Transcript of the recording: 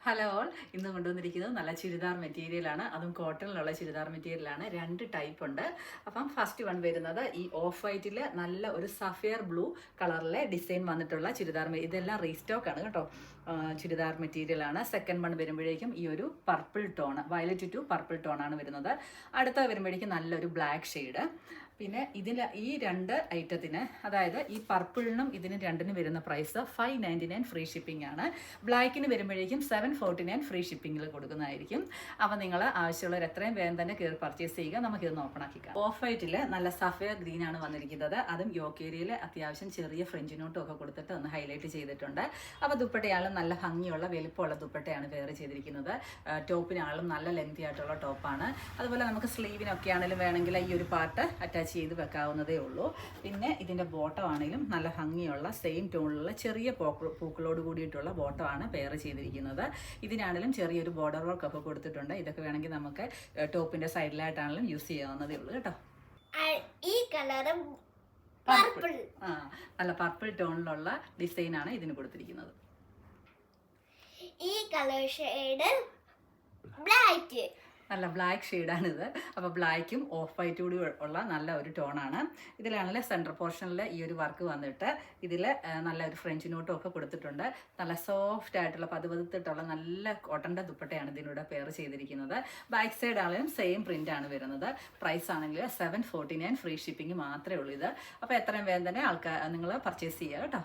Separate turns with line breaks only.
Hello, ഇന്ന് കൊണ്ടുവന്നിരിക്കുന്നത് നല്ല ചുരിദാർ മെറ്റീരിയലാണ്. അതും കോട്ടണിലുള്ള ചുരിദാർ മെറ്റീരിയലാണ്. 2 ടൈപ്പ് ഉണ്ട്. അപ്പം ഫസ്റ്റ് വൺ വരുന്നത് ഈ ഓഫ് വൈറ്റിൽ നല്ല ഒരു സഫയർ ബ്ലൂ കളറിലെ ഡിസൈൻ വന്നിട്ടുള്ള ചുരിദാർ. ഇതെല്ലാം റീസ്റ്റോക്ക് ആണ് കേട്ടോ. ചുരിദാർ മെറ്റീരിയലാണ്. സെക്കൻഡ് വൺ വരുമ്പോഴേക്കും ഈ ഒരു purple tone, violet to purple tone ആണ് വരുന്നത്. അടുത്ത വരുമ്പോഴേക്കും നല്ലൊരു ബ്ലാക്ക് ഷെയ്ഡ്. പിന്നെ ഇതിൽ ഈ 2 ഐറ്റത്തിന്, അതായത് ഈ പർപ്പിളിനും ഇതിന് രണ്ടിനും വരുന്ന പ്രൈസ് 599 ഫ്രീ ഷിപ്പിംഗ് ആണ്. ബ്ലാക്കിന് വരുമ്പോഴേക്കും 749 ഫ്രീ ഷിപ്പിംഗിൽ കൊടുക്കുന്നതായിരിക്കും. അപ്പോൾ നിങ്ങൾ ആവശ്യമുള്ളവർ എത്രയും വേഗം തന്നെ കയറി പർച്ചേസ് ചെയ്യുക. നമുക്കിത് ഓപ്പൺ ആക്കിക്കാം. ഓഫ് വൈറ്റിൽ നല്ല സഫയർ ഗ്രീൻ ആണ് വന്നിരിക്കുന്നത്. അതും യോക്ക് ഏരിയയിൽ അത്യാവശ്യം ചെറിയ ഫ്രഞ്ച് നോട്ടും ഒക്കെ കൊടുത്തിട്ട് ഒന്ന് ഹൈലൈറ്റ് ചെയ്തിട്ടുണ്ട്. അപ്പോൾ ദുപ്പട്ടയാളും നല്ല ഭംഗിയുള്ള വലിപ്പമുള്ള ദുപ്പട്ടയാണ് വെയർ ചെയ്തിരിക്കുന്നത്. ടോപ്പിനാളും നല്ല ലെങ്തി ആയിട്ടുള്ള ടോപ്പാണ്. അതുപോലെ നമുക്ക് സ്ലീവിനൊക്കെ ആണെങ്കിലും വേണമെങ്കിൽ ഈ ഒരു പാർട്ട് അറ്റാച്ച് ചെയ്ത് വെക്കാവുന്നതേ ഉള്ളൂ. പിന്നെ ഇതിൻ്റെ ബോട്ടം ആണെങ്കിലും നല്ല ഭംഗിയുള്ള സെയിം ടോണിലുള്ള ചെറിയ പൂക്കളോട് കൂടിയിട്ടുള്ള ബോട്ടമാണ് പെയർ ചെയ്തിരിക്കുന്നത്. ഇതിനാണെങ്കിലും ചെറിയൊരു ബോർഡർ വർക്ക് ഒക്കെ കൊടുത്തിട്ടുണ്ട്. ഇതൊക്കെ വേണമെങ്കിൽ നമുക്ക് ടോപ്പിൻ്റെ സൈഡിലായിട്ടാണെങ്കിലും യൂസ് ചെയ്യാവുന്നതേ ഉള്ളൂ കേട്ടോ.
ഈ കളർ
നല്ല പർപ്പിൾ ടോണിലുള്ള ഡിസൈനാണ് ഇതിന് കൊടുത്തിരിക്കുന്നത്.
ഈ കളർ ഷെയ്ഡ് ബ്ലാക്ക്,
നല്ല ബ്ലാക്ക് ഷെയ്ഡാണിത്. അപ്പോൾ ബ്ലാക്കും ഓഫ് വൈറ്റ് കൂടി ഉള്ള നല്ല ഒരു ടോണാണ്. ഇതിലാണെങ്കിൽ സെൻറ്റർ പോർഷനിൽ ഈ ഒരു വർക്ക് വന്നിട്ട് ഇതിൽ നല്ല ഒരു ഫ്രഞ്ച് നോട്ടും ഒക്കെ കൊടുത്തിട്ടുണ്ട്. നല്ല സോഫ്റ്റ് ആയിട്ടുള്ള പതുപതുത്തിട്ടുള്ള നല്ല കോട്ടൻ്റെ ദുപ്പട്ടയാണ് ഇതിലൂടെ പെയർ ചെയ്തിരിക്കുന്നത്. ബാക്ക് സൈഡ് ആണെങ്കിലും സെയിം പ്രിൻ്റ് ആണ് വരുന്നത്. പ്രൈസ് ആണെങ്കിൽ 749 ഫ്രീ ഷിപ്പിംഗ് മാത്രമേ ഉള്ളൂ ഇത്. അപ്പോൾ എത്രയും വേഗം തന്നെ നിങ്ങൾ പർച്ചേസ് ചെയ്യുക കേട്ടോ.